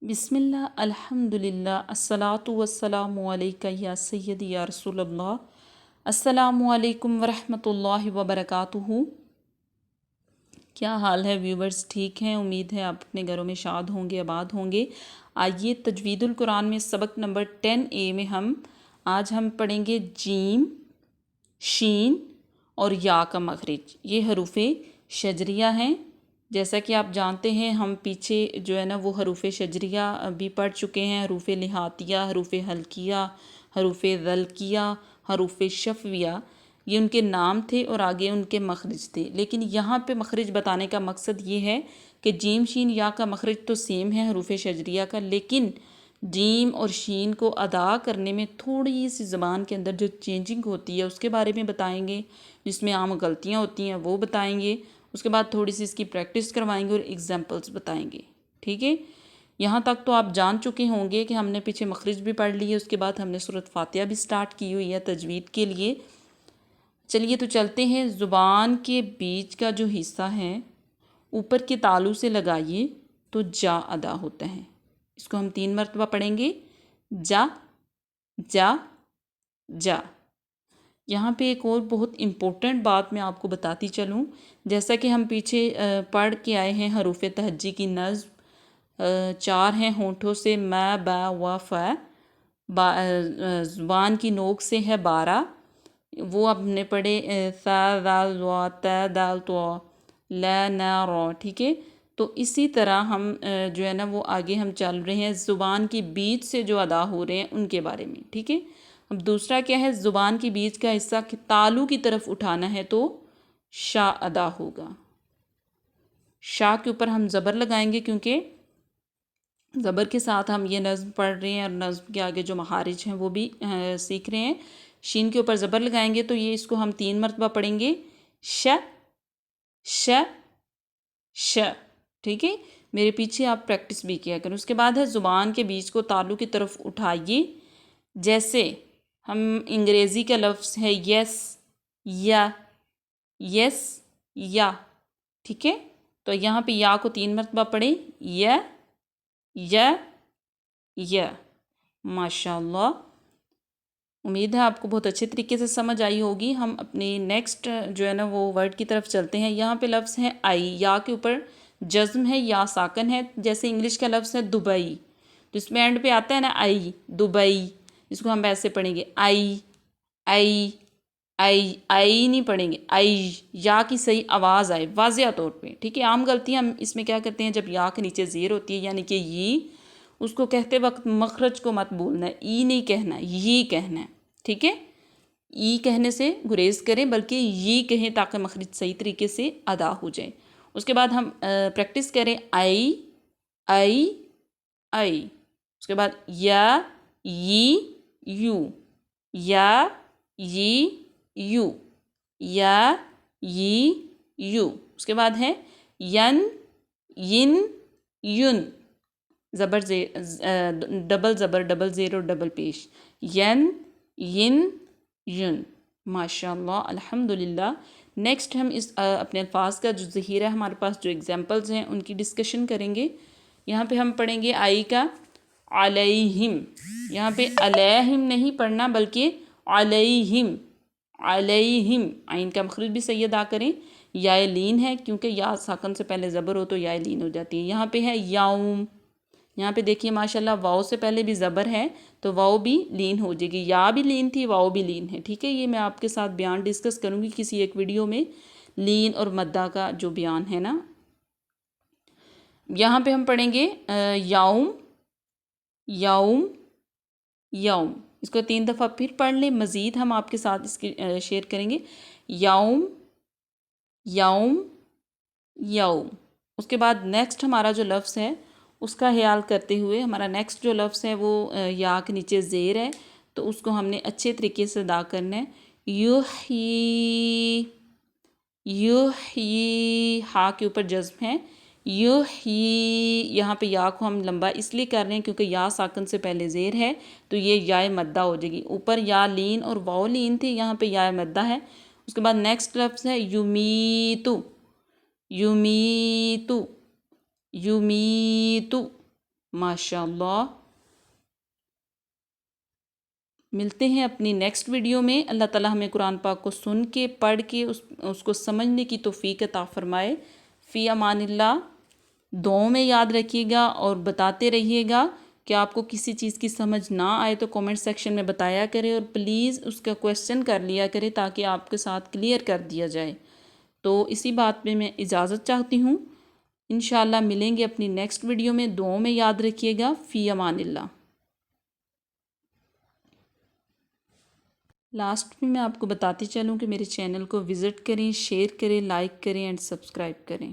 बिस्मिल्लाह अल्हम्दुलिल्लाह अस्सलातु वस्सलामु अलैका या सय्यदी या रसूल अल्लाह। अस्सलामु अलैकुम वरहमतुल्लाहि वबरकातुहू। क्या हाल है व्यूवर्स, ठीक हैं? उम्मीद है आप अपने घरों में शाद होंगे, आबाद होंगे। आइए तजवीदुल कुरान में सबक नंबर 10A में आज हम पढ़ेंगे जीम, शीन और या का मखरिज। ये हरूफ़े शजरिया हैं। जैसा कि आप जानते हैं, हम पीछे जो है ना वो हरूफ़ शजरिया भी पढ़ चुके हैं। हरूफ़ लिहातिया, हरूफ़ हल्किया, हरूफ़ ज़ल्किया, हरूफ़ शफ़विया, ये उनके नाम थे और आगे उनके मखरिज थे। लेकिन यहाँ पे मखरिज बताने का मकसद ये है कि जीम शीन या का मखरिज तो सेम है हरूफ़ शजरिया का, लेकिन जीम और शीन को अदा करने में थोड़ी सी ज़बान के अंदर जो चेंजिंग होती है उसके बारे में बताएंगे, जिसमें आम गलतियाँ होती हैं वो बताएंगे। उसके बाद थोड़ी सी इसकी प्रैक्टिस करवाएंगे और एग्जांपल्स बताएंगे। ठीक है, यहाँ तक तो आप जान चुके होंगे कि हमने पीछे मखरिज भी पढ़ ली है। उसके बाद हमने सूरत फातिहा भी स्टार्ट की हुई है तजवीद के लिए। चलिए तो चलते हैं। ज़ुबान के बीच का जो हिस्सा है ऊपर के तालु से लगाइए तो जा अदा होता है। इसको हम 3 मरतबा पढ़ेंगे। जा जा जा। यहाँ पे एक और बहुत इम्पोर्टेंट बात मैं आपको बताती चलूँ। जैसा कि हम पीछे पढ़ के आए हैं हरूफ़ तहज्जी की नज़्म 4 हैं होंठों से, मैं बा व फ़। ज़ुबान की नोक से है 12। वो हमने पढ़े सा दाल वा त दाल तो ल न रो। ठीक है, तो इसी तरह हम जो है ना वो आगे हम चल रहे हैं ज़ुबान की बीच से जो अदा हो रहे हैं उनके बारे में। ठीक है, अब दूसरा क्या है, ज़ुबान के बीच का हिस्सा तालू की तरफ उठाना है तो शा अदा होगा। शा के ऊपर हम ज़बर लगाएंगे क्योंकि ज़बर के साथ हम ये नज़्म पढ़ रहे हैं और नज़्म के आगे जो महारिज हैं वो भी सीख रहे हैं। शीन के ऊपर ज़बर लगाएंगे तो ये इसको हम 3 मरतबा पढ़ेंगे। श श श। ठीक है, मेरे पीछे आप प्रैक्टिस भी किया करें। उसके बाद है ज़ुबान के बीच को तालू की तरफ उठाइए। जैसे हम अंग्रेज़ी का लफ्ज़ है यस या, यस या। ठीक है, तो यहाँ पे या को 3 मरतबा पढ़ें। या माशाल्लाह। उम्मीद है आपको बहुत अच्छे तरीके से समझ आई होगी। हम अपनी नेक्स्ट जो है ना वो वर्ड की तरफ चलते हैं। यहाँ पे लफ्ज़ है आई। या के ऊपर जज़्म है, या साकन है। जैसे इंग्लिश का लफ्ज़ है दुबई, तो इसमें एंड पे आता है ना आई, दुबई। इसको हम ऐसे पढ़ेंगे आई आई आई। आई नहीं पढ़ेंगे, आई। या की सही आवाज़ आए वाज़िया तौर पे। ठीक है, आम गलतियाँ हम इसमें क्या करते हैं, जब या के नीचे ज़ेर होती है यानी कि ये, उसको कहते वक्त मखरज को मत बोलना है, ई नहीं कहना, ये कहना है। ठीक है, ई कहने से गुरेज करें, बल्कि ये कहें ताकि मखरज सही तरीके से अदा हो जाए। उसके बाद हम प्रैक्टिस करें आई आई आई। उसके बाद या यू, या यू, या यू। उसके बाद है यन यिन युन। डबल ज़बर, डबल ज़ेर और डबल पेश। यन यिन युन। माशाल्लाह अल्हम्दुलिल्लाह। नेक्स्ट हम इस अपने अल्फाज का जो ज़ख़ीरा है हमारे पास, जो एग्जांपल्स हैं उनकी डिस्कशन करेंगे। यहाँ पे हम पढ़ेंगे आई का अलैहिम। यहाँ पे अलैहिम नहीं पढ़ना बल्कि अलैहिम, अलैहिम। आइन का मखरज भी सही अदा करें। या लीन है क्योंकि या साकन से पहले ज़बर हो तो या लीन हो जाती है। यहाँ पे है याउम। यहाँ पे देखिए माशाल्लाह वाव से पहले भी ज़बर है तो वाव भी लीन हो जाएगी। या भी लीन थी, वाव भी लीन है। ठीक है, ये मैं आपके साथ बयान डिस्कस करूँगी किसी एक वीडियो में, लीन और मद्दा का जो बयान है ना। यहाँ पे हम पढ़ेंगे याउम याउम यौम। इसको 3 दफ़ा फिर पढ़ लें, मज़ीद हम आपके साथ इसकी शेयर करेंगे। यौम यौम यौम। उसके बाद नेक्स्ट हमारा जो लफ्ज़ है उसका ख्याल करते हुए, हमारा नेक्स्ट जो लफ्ज़ है वो या के नीचे ज़ेर है तो उसको हमने अच्छे तरीके से अदा करना है। युही, युही। हा के ऊपर जज़्म है। युही। यहाँ पे या को हम लंबा इसलिए कर रहे हैं क्योंकि या साकन से पहले ज़ेर है तो ये या मद्दा हो जाएगी। ऊपर या लीन और वाव लीन थी, यहाँ पे या मद्दा है। उसके बाद नेक्स्ट लफ्ज़ है युमीतु, युमीतु, युमीतु। ماشاء اللہ. ملتے ہیں اپنی نیکسٹ ویڈیو میں. اللہ تعالیٰ ہمیں قرآن پاک کو سن کے پڑھ کے اس کو سمجھنے کی توفیق عطا فرمائے. فی امان اللہ. دعاؤں میں یاد رکھیے گا اور بتاتے رہیے گا کہ آپ کو کسی چیز کی سمجھ نہ آئے تو کومنٹ سیکشن میں بتایا کرے اور پلیز اس کا کویسچن کر لیا کرے تاکہ آپ کے ساتھ کلیئر کر دیا جائے. تو اسی بات پہ میں اجازت چاہتی ہوں. انشاءاللہ ملیں گے اپنی نیکسٹ ویڈیو میں. دعاؤں میں یاد رکھیے گا. فی امان اللہ. لاسٹ میں آپ کو بتاتی چلوں کہ میرے چینل کو وزٹ کریں، شیئر کریں، لائک کریں اینڈ سبسکرائب کریں.